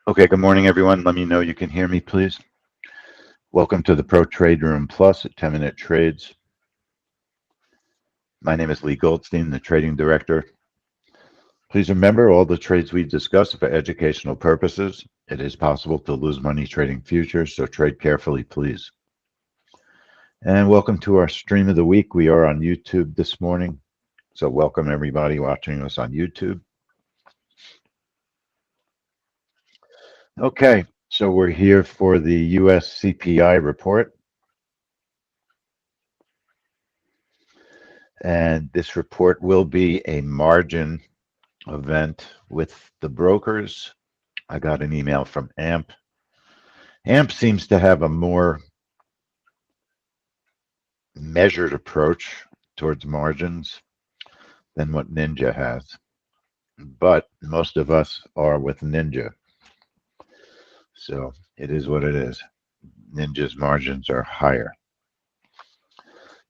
Okay, good morning, everyone. Let me know you can hear me, please. Welcome to the Pro Trade Room Plus at 10-Minute Trades. My name is Lee Goldstein, the Trading Director. Please remember all the trades we discuss are for educational purposes. It is possible to lose money trading futures, so trade carefully, please. And welcome to our stream of the week. We are on YouTube this morning, so welcome everybody watching us on YouTube. Okay, so we're here for the US CPI report. And this report will be a margin event with the brokers. I got an email from AMP. AMP seems to have a more measured approach towards margins than what Ninja has. But most of us are with Ninja. So it is what it is. Ninja's margins are higher.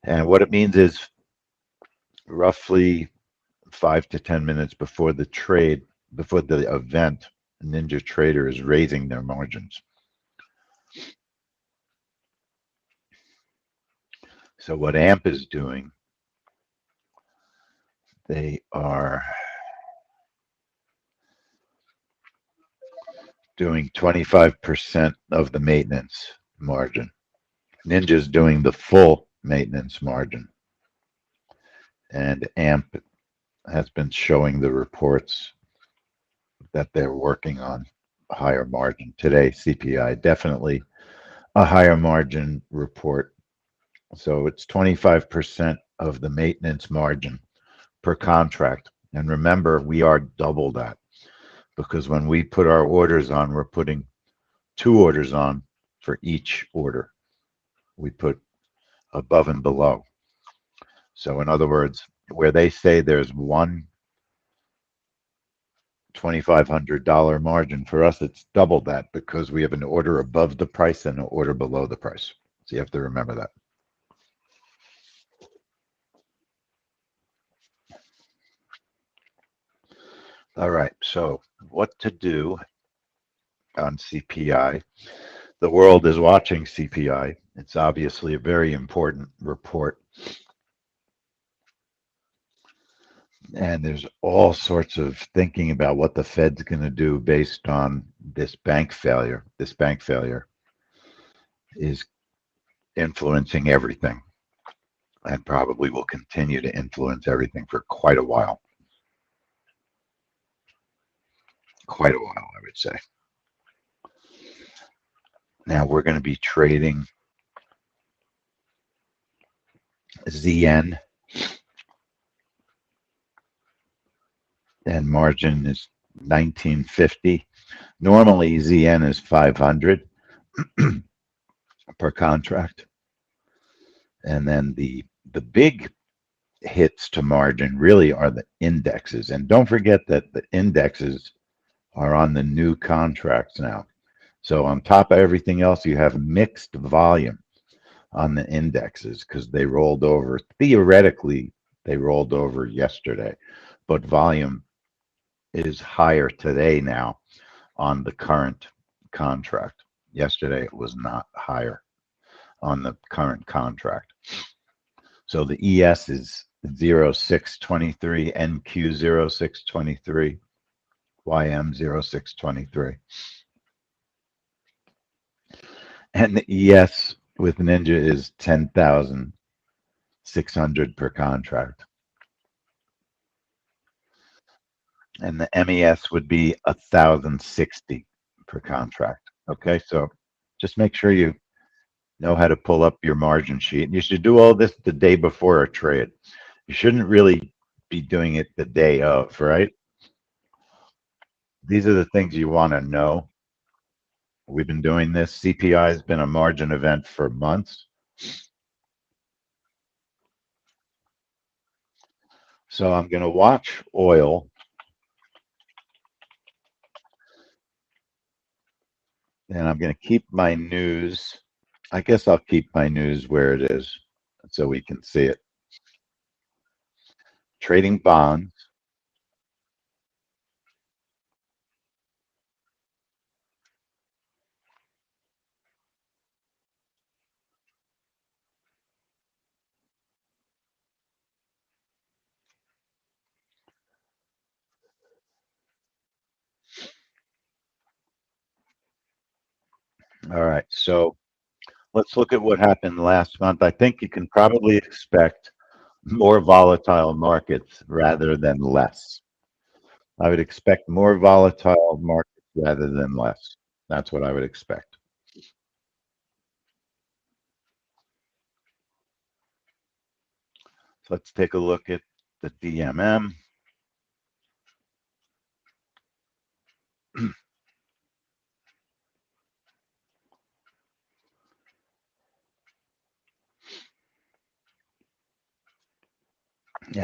And what it means is roughly 5 to 10 minutes before the trade, before the event, Ninja Trader is raising their margins. So what AMP is doing, they are doing 25% of the maintenance margin. Ninja's doing the full maintenance margin. And AMP has been showing the reports that they're working on a higher margin. Today, CPI, definitely a higher margin report. So it's 25% of the maintenance margin per contract. And remember, we are double that because when we put our orders on, we're putting 2 orders on for each order. We put above and below. So in other words, where they say there's one $2,500 margin, for us it's double that because we have an order above the price and an order below the price. So you have to remember that. All right, so what to do on CPI? The world is watching CPI. It's obviously a very important report. And there's all sorts of thinking about what the Fed's going to do based on this bank failure. This bank failure is influencing everything and probably will continue to influence everything for quite a while. Quite a while, I would say. Now we're going to be trading ZN, and margin is 1950. Normally ZN is 500 per contract. And then the big hits to margin really are the indexes. And don't forget that the indexes are on the new contracts now. So on top of everything else, you have mixed volume on the indexes because they rolled over. Theoretically, they rolled over yesterday, but volume is higher today now on the current contract. Yesterday, it was not higher on the current contract. So the ES is 0623, NQ 0623, YM 0623. And the ES with Ninja is 10,600 per contract. And the MES would be 1,060 per contract. Okay, so just make sure you know how to pull up your margin sheet. And you should do all this the day before a trade. You shouldn't really be doing it the day of, right? These are the things you want to know. We've been doing this. CPI has been a margin event for months. So I'm going to watch oil. And I'm going to keep my news. I guess I'll keep my news where it is so we can see it. Trading bonds. All right, so let's look at what happened last month. I think you can probably expect more volatile markets rather than less. I would expect more volatile markets rather than less. That's what I would expect. So let's take a look at the DMM.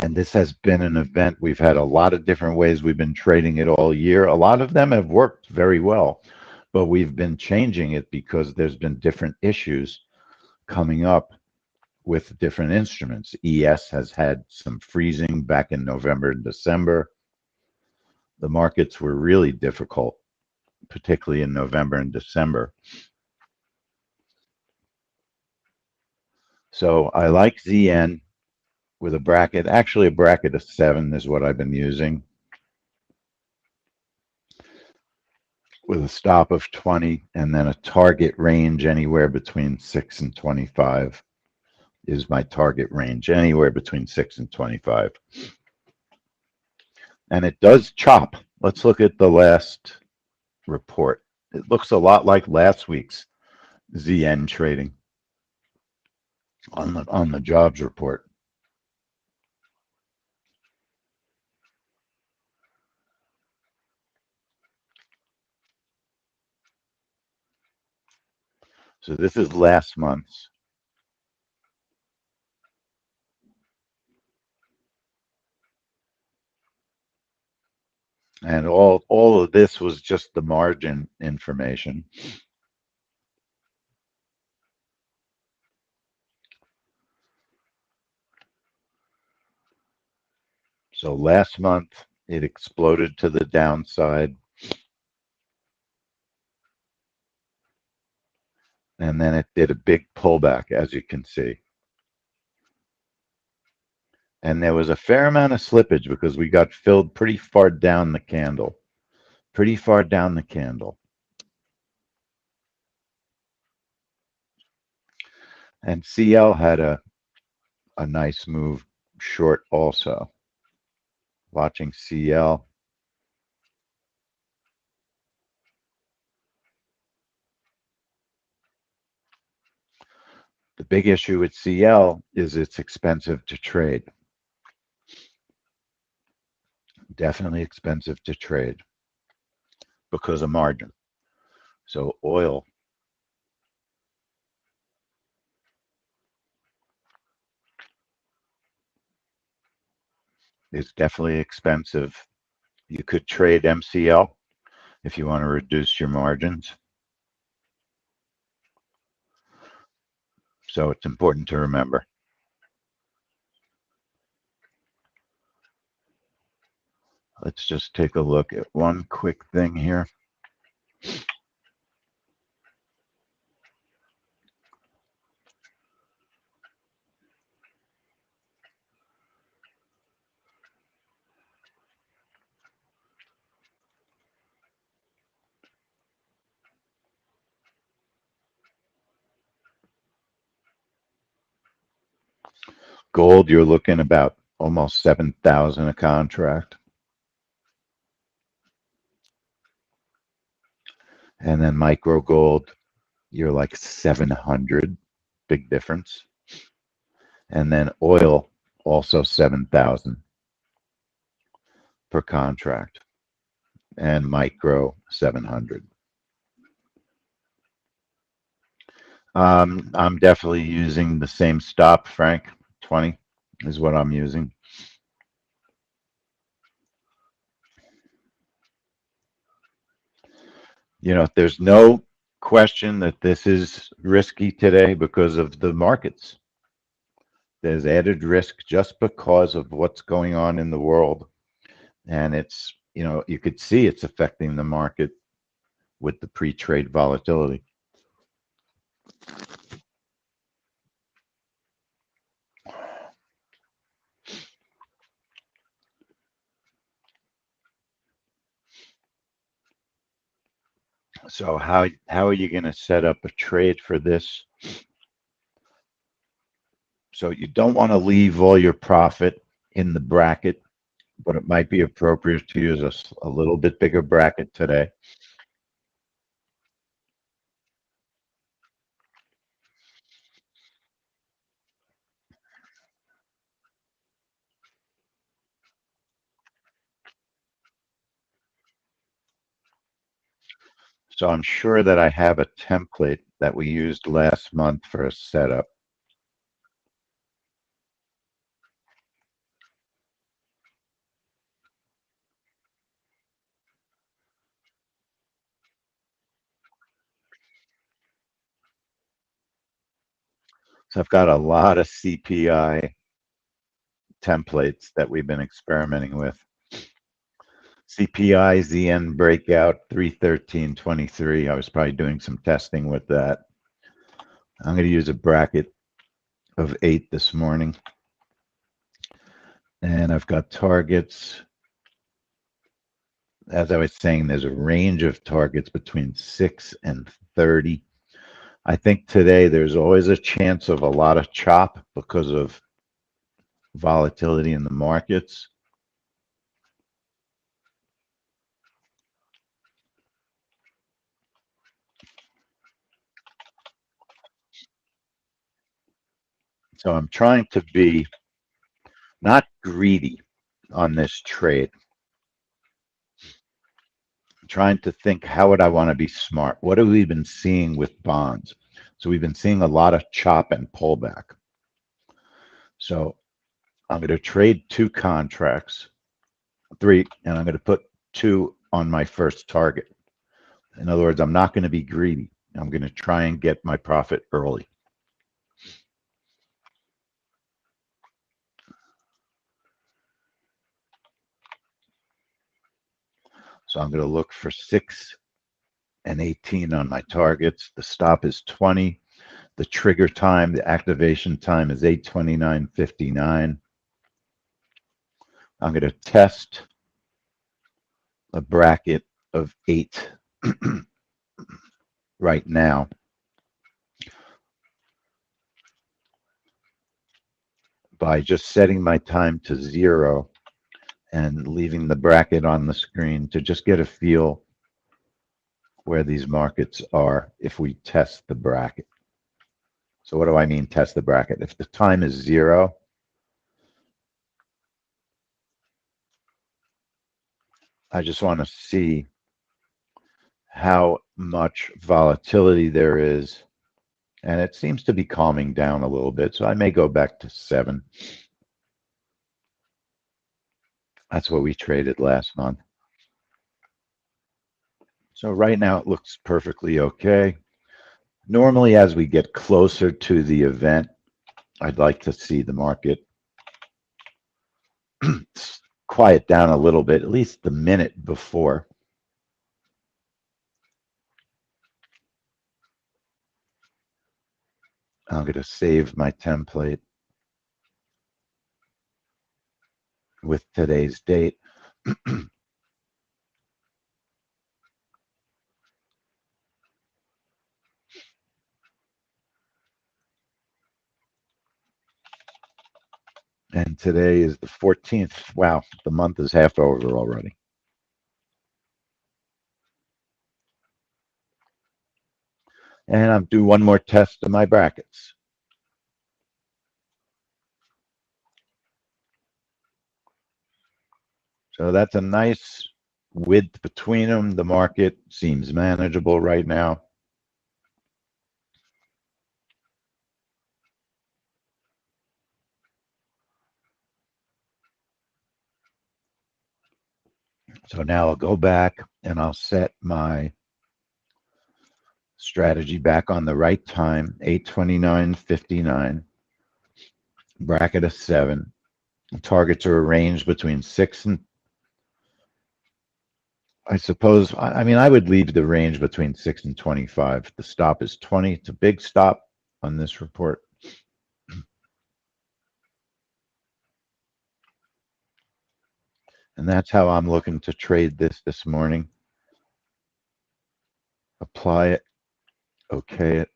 And this has been an event. We've had a lot of different ways we've been trading it all year. A lot of them have worked very well, but we've been changing it because there's been different issues coming up with different instruments. ES has had some freezing back in November and December. The markets were really difficult, particularly in November and December. So I like ZN with a bracket. Actually, a bracket of 7 is what I've been using, with a stop of 20 and then a target range anywhere between 6 and 25 is my target range, anywhere between 6 and 25. And it does chop. Let's look at the last report. It looks a lot like last week's ZN trading on the jobs report. So this is last month's. And all of this was just the margin information. So last month it exploded to the downside, and then it did a big pullback, as you can see. And there was a fair amount of slippage because we got filled pretty far down the candle, pretty far down the candle. And CL had a nice move short also. Watching CL. The big issue with CL is it's expensive to trade. Definitely expensive to trade because of margin. So oil is definitely expensive. You could trade MCL if you want to reduce your margins. So it's important to remember. Let's just take a look at one quick thing here. Gold, you're looking about almost 7,000 a contract. And then micro gold, you're like 700, big difference. And then oil, also 7,000 per contract, and micro 700. I'm definitely using the same stop, Frank. 20 is what I'm using. You know, there's no question that this is risky today because of the markets. There's added risk just because of what's going on in the world. And it's, you know, you could see it's affecting the market with the pre-trade volatility. So how are you going to set up a trade for this? So you don't want to leave all your profit in the bracket, but it might be appropriate to use a little bit bigger bracket today. So I'm sure that I have a template that we used last month for a setup. So I've got a lot of CPI templates that we've been experimenting with. CPI, ZN breakout, 313.23. I was probably doing some testing with that. I'm going to use a bracket of 8 this morning. And I've got targets. As I was saying, there's a range of targets between 6 and 30. I think today there's always a chance of a lot of chop because of volatility in the markets. So I'm trying to be not greedy on this trade. I'm trying to think, how would I want to be smart? What have we been seeing with bonds? So we've been seeing a lot of chop and pullback. So I'm going to trade 2 contracts, 3, and I'm going to put 2 on my first target. In other words, I'm not going to be greedy. I'm going to try and get my profit early. So I'm going to look for 6 and 18 on my targets. The stop is 20. The trigger time, the activation time is 8:29:59. I'm going to test a bracket of 8 right now by just setting my time to 0 and leaving the bracket on the screen to just get a feel where these markets are if we test the bracket. So what do I mean test the bracket? If the time is 0, I just want to see how much volatility there is. And it seems to be calming down a little bit. So I may go back to 7. That's what we traded last month. So right now it looks perfectly okay. Normally, as we get closer to the event, I'd like to see the market quiet down a little bit, at least the minute before. I'm going to save my template with today's date. And today is the 14th. Wow, the month is half over already. And I'm doing one more test of my brackets. So that's a nice width between them. The market seems manageable right now. So now I'll go back and I'll set my strategy back on the right time, 8:29:59, bracket of 7. Targets are arranged between 6 and, I suppose, I mean, I would leave the range between 6 and 25. The stop is 20. It's a big stop on this report. And that's how I'm looking to trade this morning. apply it, okay it,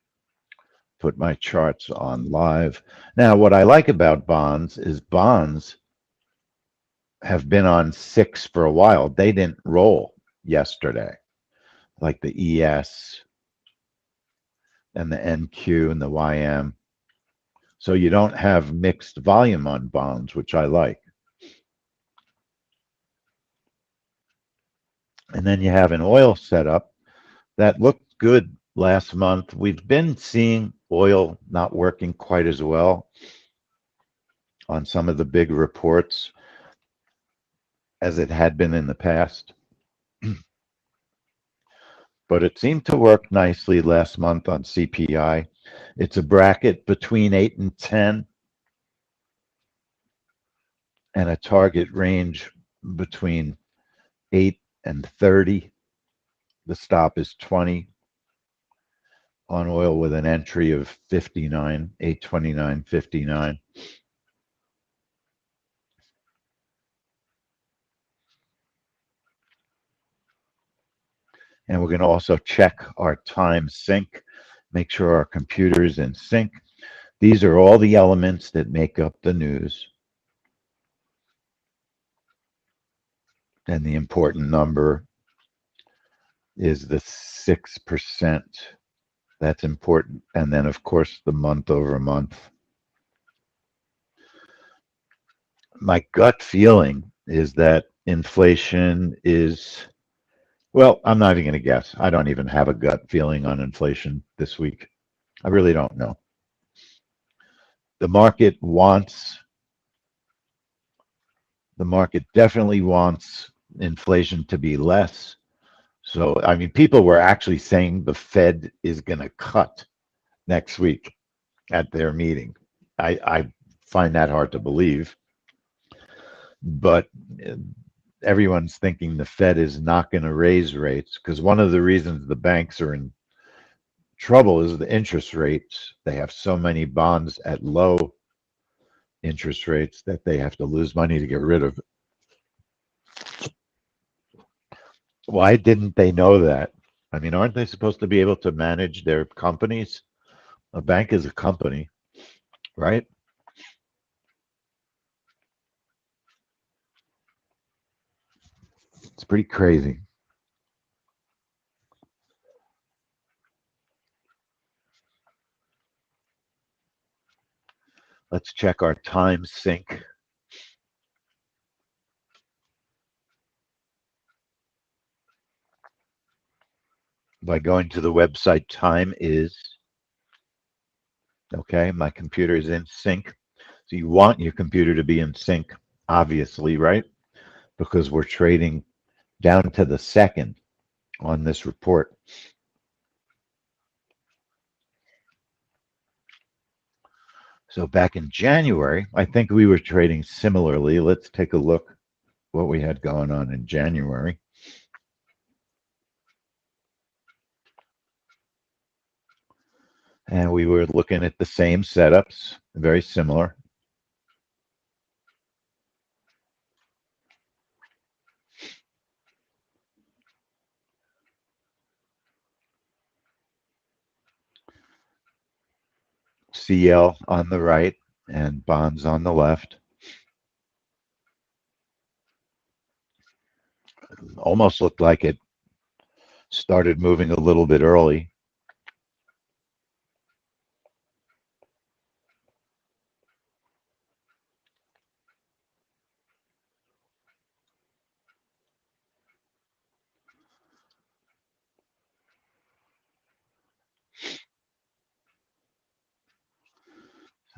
put my charts on live. Now, what I like about bonds is bonds have been on 6 for a while. They didn't roll yesterday, like the ES and the NQ and the YM. So you don't have mixed volume on bonds, which I like. And then you have an oil setup that looked good last month. We've been seeing oil not working quite as well on some of the big reports as it had been in the past. But it seemed to work nicely last month on CPI. It's a bracket between 8 and 10 and a target range between 8 and 30. The stop is 20 on oil with an entry of 59, 829.59. And we're going to also check our time sync, make sure our computer is in sync. These are all the elements that make up the news. And the important number is the 6%. That's important. And then, of course, the month over month. My gut feeling is that inflation is, well, I'm not even going to guess. I don't even have a gut feeling on inflation this week. I really don't know. The market definitely wants inflation to be less. So, I mean, people were actually saying the Fed is going to cut next week at their meeting. I find that hard to believe, but everyone's thinking the Fed is not going to raise rates because one of the reasons the banks are in trouble is the interest rates. They have so many bonds at low interest rates that they have to lose money to get rid of it. Why didn't they know that? I mean, aren't they supposed to be able to manage their companies? A bank is a company, right? It's pretty crazy. Let's check our time sync. By going to the website, time is, okay, my computer is in sync. So you want your computer to be in sync, obviously, right? Because we're trading down to the second on this report. So back in January, I think we were trading similarly. Let's take a look what we had going on in January. And we were looking at the same setups, very similar. CL on the right and bonds on the left. Almost looked like it started moving a little bit early.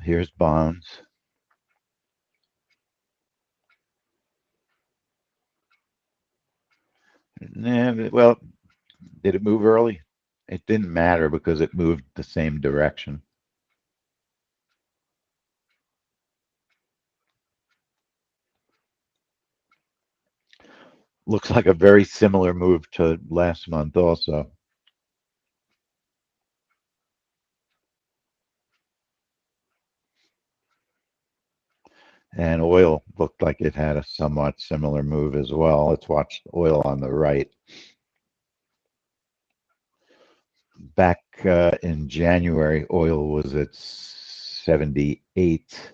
Here's bonds. Well, did it move early? It didn't matter because it moved the same direction. Looks like a very similar move to last month also. And oil looked like it had a somewhat similar move as well. Let's watch oil on the right. Back in January, oil was at 78.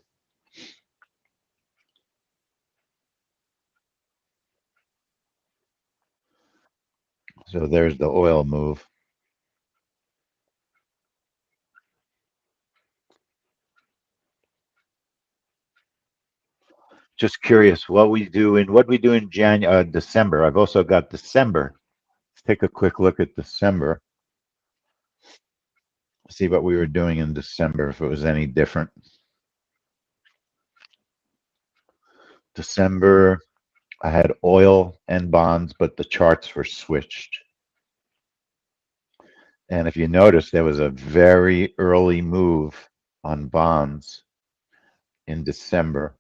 So there's the oil move. Just curious what we do in December. I've also got December. Let's take a quick look at December. See what we were doing in December, if it was any different. December, I had oil and bonds, but the charts were switched. And if you notice, there was a very early move on bonds in December.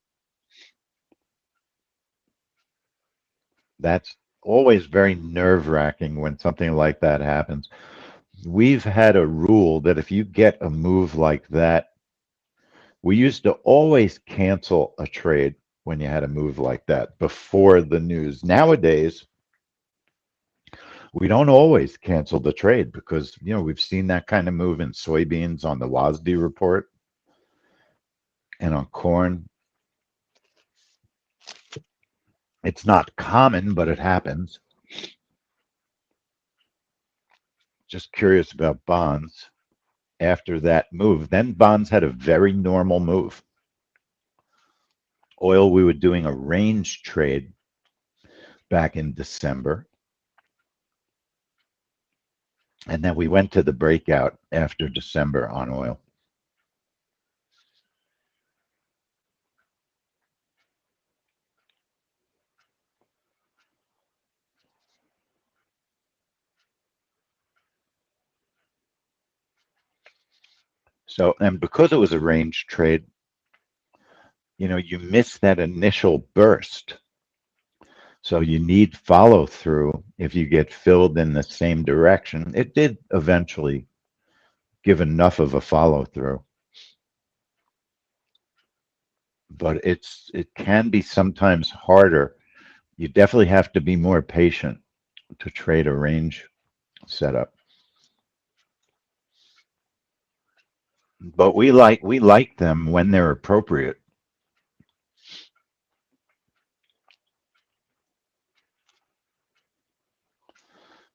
That's always very nerve-wracking when something like that happens. We've had a rule that if you get a move like that, we used to always cancel a trade when you had a move like that before the news. Nowadays, we don't always cancel the trade because, we've seen that kind of move in soybeans on the WASDE report and on corn. It's not common, but it happens. Just curious about bonds after that move. Then bonds had a very normal move. Oil, we were doing a range trade back in December. And then we went to the breakout after December on oil. So, and because it was a range trade, you miss that initial burst. So you need follow through if you get filled in the same direction. It did eventually give enough of a follow through, but it can be sometimes harder. You definitely have to be more patient to trade a range setup. But we like them when they're appropriate.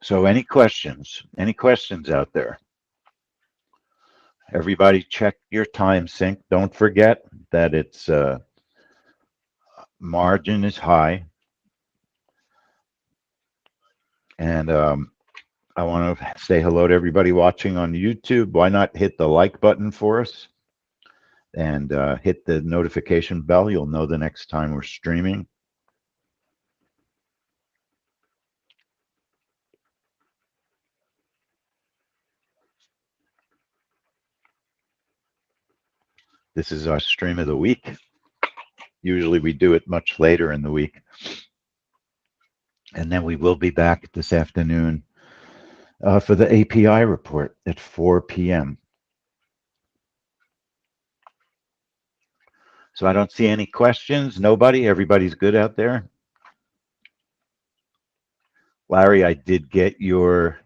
So any questions? Any questions out there? Everybody check your time sync. Don't forget that it's margin is high. And I want to say hello to everybody watching on YouTube. Why not hit the like button for us and hit the notification bell? You'll know the next time we're streaming. This is our stream of the week. Usually we do it much later in the week. And then we will be back this afternoon for the API report at 4 p.m. So I don't see any questions. Nobody? Everybody's good out there? Larry, I did get your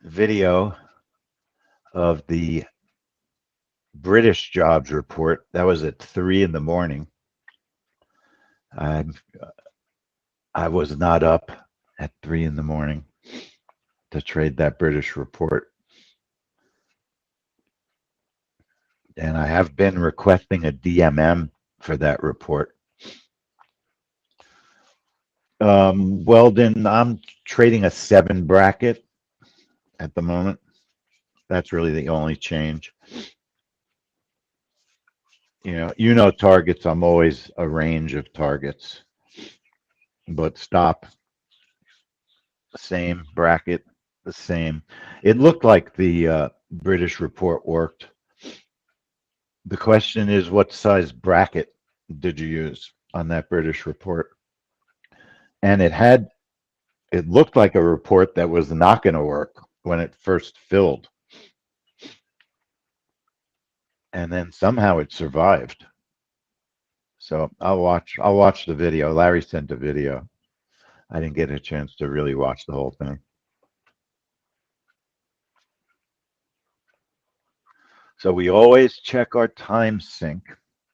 video of the British jobs report. That was at 3 in the morning. I was not up at 3 in the morning to trade that British report. And I have been requesting a DMM for that report. Weldon, I'm trading a 7 bracket at the moment. That's really the only change. Targets, I'm always a range of targets. But stop, same bracket, the same. It looked like the British report worked. The question is, what size bracket did you use on that British report? And it looked like a report that was not going to work when it first filled. And then somehow it survived. So I'll watch the video. Larry sent a video. I didn't get a chance to really watch the whole thing. So we always check our time sync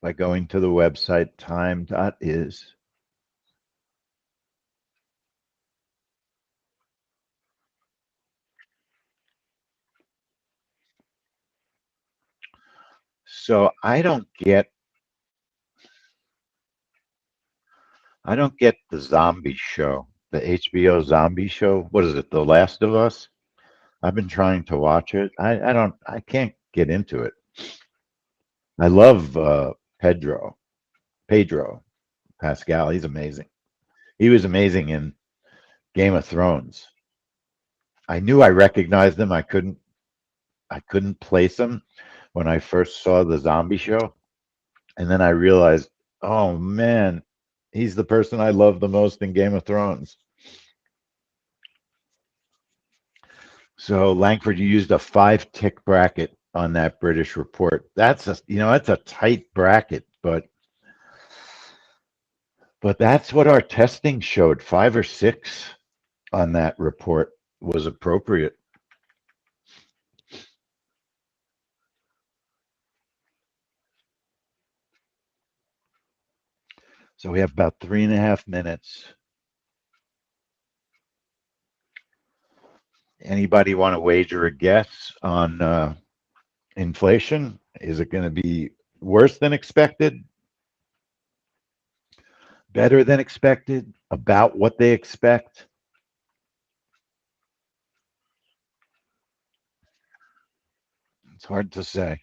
by going to the website time.is. So I don't get the zombie show, the HBO zombie show. What is it? The Last of Us? I've been trying to watch it. I can't get into it. I love Pedro Pascal. He's amazing. He was amazing in Game of Thrones. I knew I recognized him. I couldn't place him when I first saw the zombie show. And then I realized, oh man, he's the person I love the most in Game of Thrones. So Langford, you used a 5 tick bracket on that British report. That's a tight bracket, but that's what our testing showed. 5 or 6 on that report was appropriate. So we have about 3.5 minutes. Anybody want to wager a guess on inflation? Is it going to be worse than expected, better than expected, about what they expect? It's hard to say.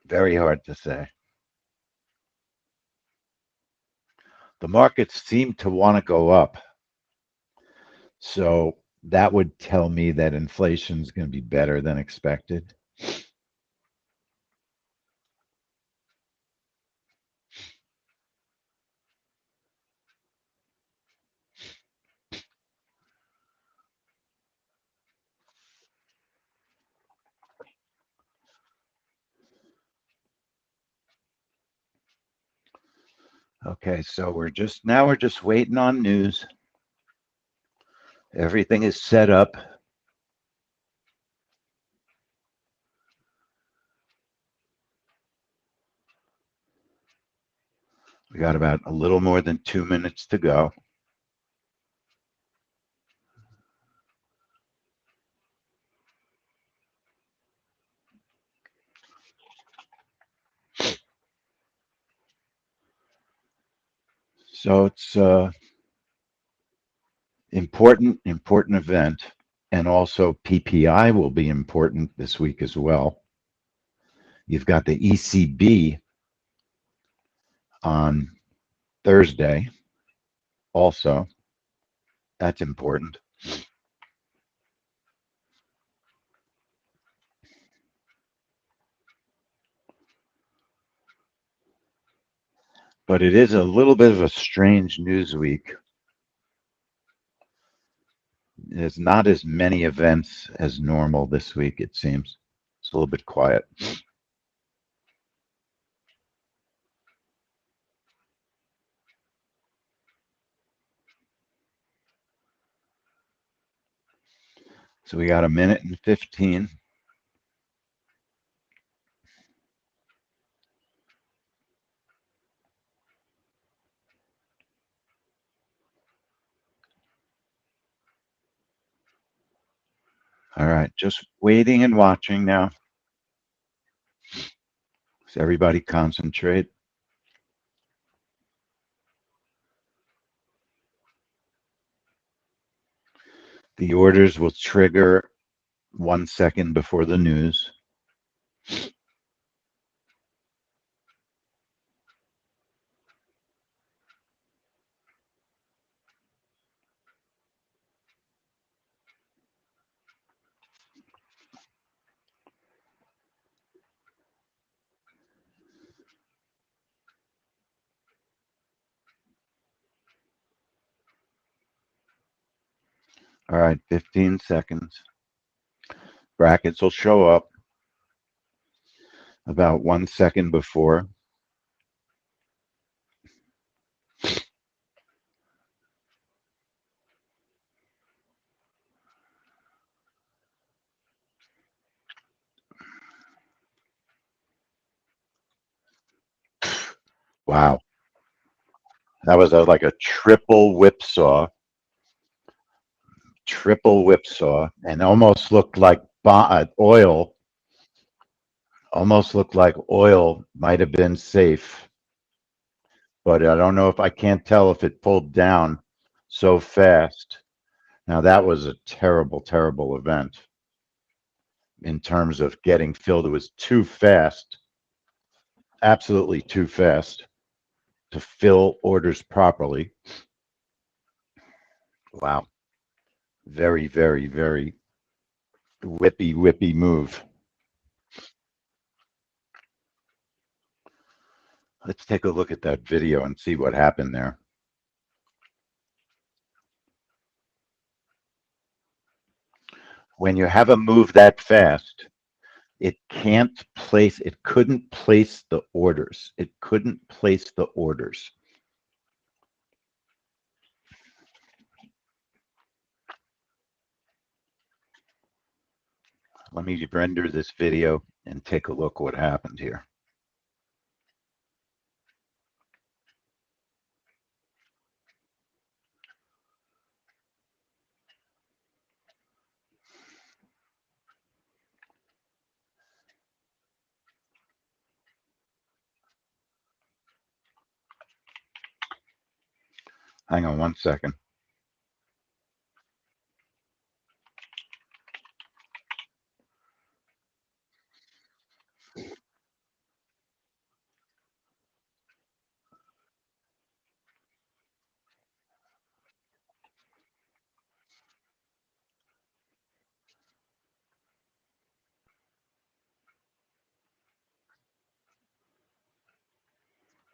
Very hard to say. The markets seem to want to go up. So that would tell me that inflation is going to be better than expected. Okay, so we're just waiting on news. Everything is set up. We got about a little more than 2 minutes to go. So it's important event. And also PPI will be important this week as well. You've got the ECB on Thursday also. That's important. But it is a little bit of a strange news week. There's not as many events as normal this week, it seems. It's a little bit quiet. So we got 1 minute and 15. All right, just waiting and watching now. So everybody concentrate. The orders will trigger 1 second before the news. All right, 15 seconds. Brackets will show up about 1 second before. Wow. That was like a triple whipsaw, and almost looked like oil might have been safe, but I don't know if I can't tell if it pulled down so fast. Now that was a terrible, terrible event in terms of getting filled. It was too fast, absolutely too fast to fill orders properly. Wow. Very, very, very whippy move. Let's take a look at that video and see what happened there. When you have a move that fast, it couldn't place the orders. It couldn't place the orders. Let me render this video and take a look what happened here. Hang on one second.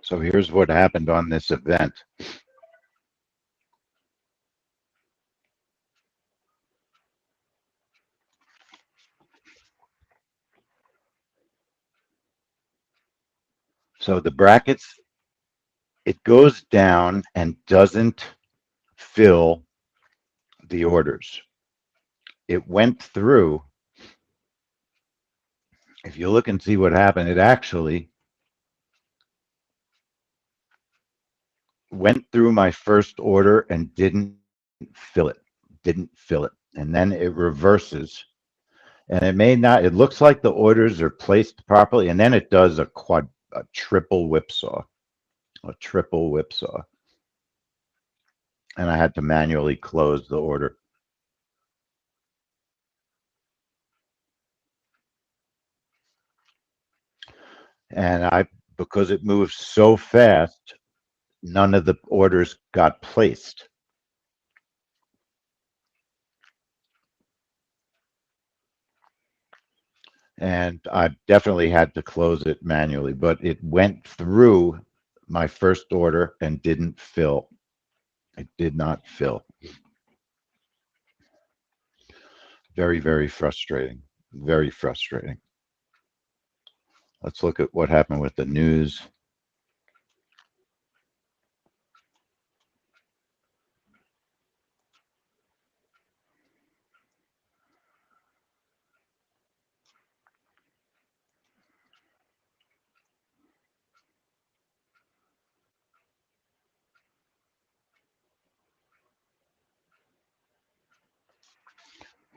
So here's what happened on this event. So the brackets, it goes down and doesn't fill the orders. It went through. If you look and see what happened, it actually went through my first order and fill it, didn't fill it. And then it reverses. And it may not, it looks like the orders are placed properly. And then it does a triple whipsaw, a triple whipsaw. And I had to manually close the order. And because it moves so fast, none of the orders got placed. And I definitely had to close it manually, but it went through my first order and didn't fill. It did not fill. Very, very frustrating. Very frustrating. Let's look at what happened with the news.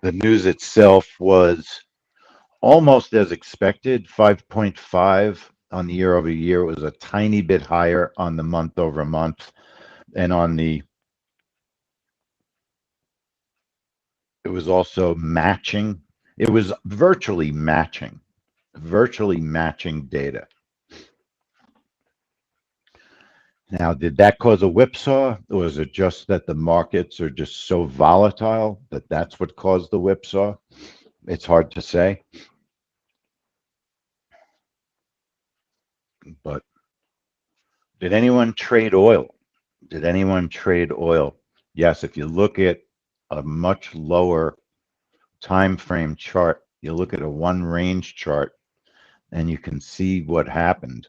The news itself was almost as expected, 5.5 on the year over year. It was a tiny bit higher on the month over month. And it was also matching. It was virtually matching data. Now, did that cause a whipsaw, or is it just that the markets are just so volatile that that's what caused the whipsaw? It's hard to say. But did anyone trade oil? Did anyone trade oil? Yes, if you look at a much lower time frame chart, you look at a one range chart, and you can see what happened.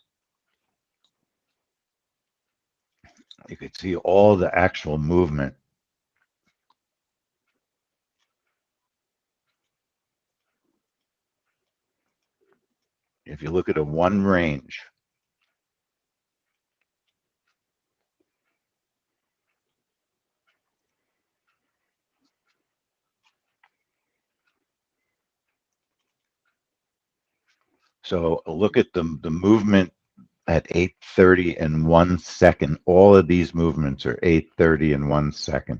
You could see all the actual movement. If you look at a one range, So look at the movement at 8:30 and 1 second. All of these movements are 8:30 and 1 second.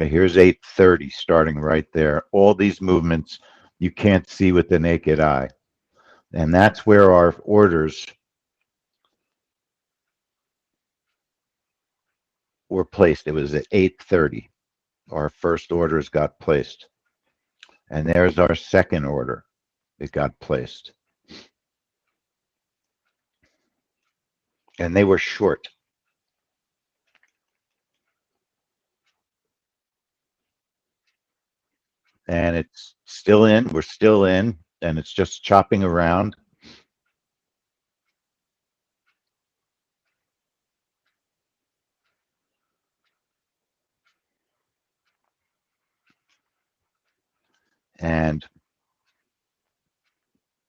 Okay, here's 8:30 starting right there. All these movements you can't see with the naked eye. And that's where our orders were placed. It was at 8:30. Our first orders got placed. And there's our second order. It got placed. And they were short. And it's still in. We're still in. And it's just chopping around. And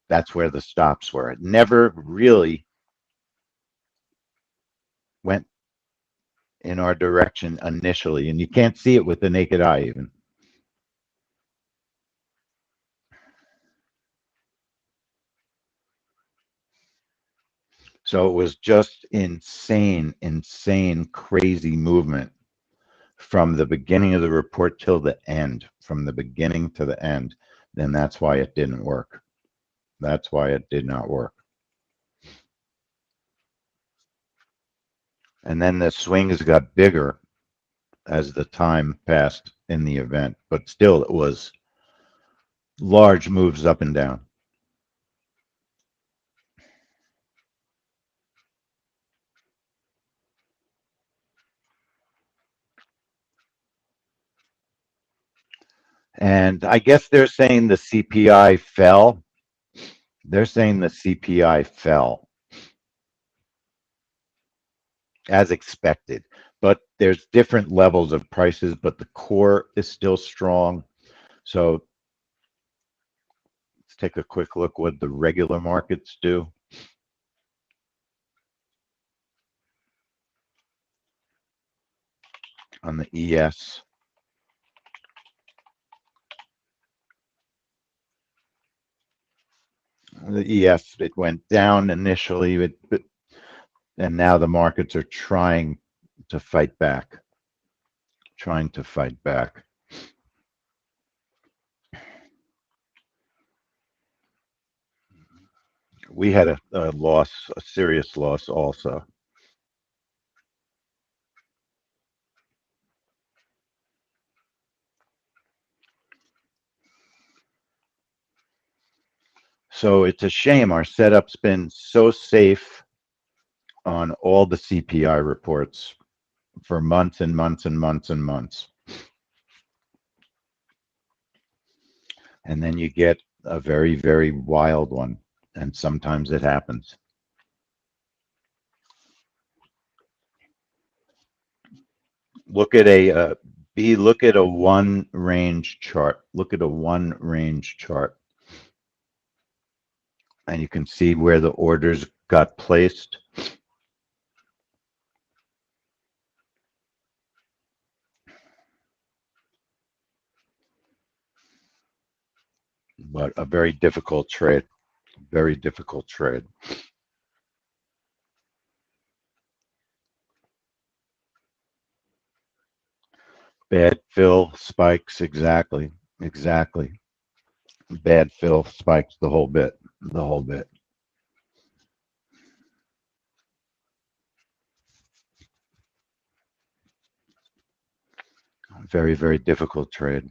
that's where the stops were. It never really went in our direction initially. And you can't see it with the naked eye even. So it was just insane, insane, crazy movement from the beginning of the report till the end, from the beginning to the end. Then that's why it didn't work. That's why it did not work. And then the swings got bigger as the time passed in the event, but still it was large moves up and down. And I guess they're saying the CPI fell. They're saying the CPI fell as expected, but there's different levels of prices, but the core is still strong. So let's take a quick look what the regular markets do. On the ES. The ES, it went down initially, and now the markets are trying to fight back. Trying to fight back. We had a loss, a serious loss also. So it's a shame. Our setup's been so safe on all the CPI reports for months and months and months and months. And then you get a very, very wild one. And sometimes it happens. Look at a look at a one range chart. Look at a one range chart. And you can see where the orders got placed. But a very difficult trade. Very difficult trade. Bad fill spikes, exactly. Exactly. Bad fill spikes the whole bit. The whole bit. Very, very difficult trade.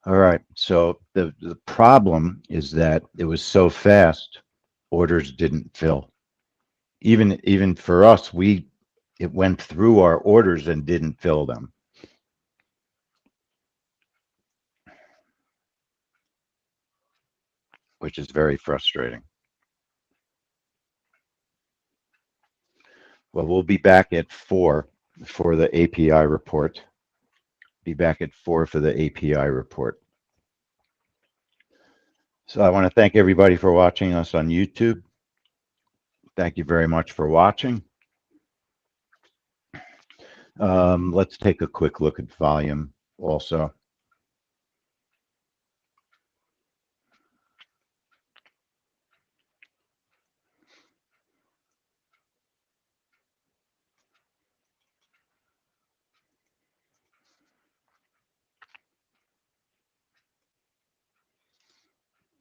All right. So the problem is that it was so fast, orders didn't fill. Even for us, it went through our orders and didn't fill them, which is very frustrating. Well, we'll be back at 4 for the API report. Be back at 4 for the API report. So I want to thank everybody for watching us on YouTube. Thank you very much for watching. Let's take a quick look at volume also.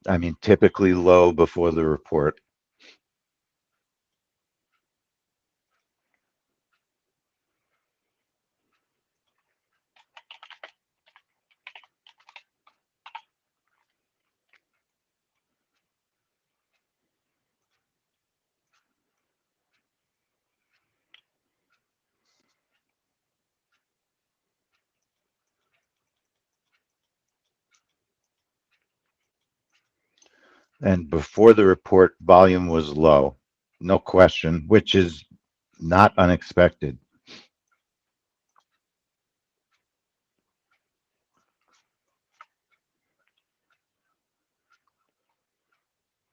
I mean, typically low before the report. And before the report, volume was low, no question, which is not unexpected.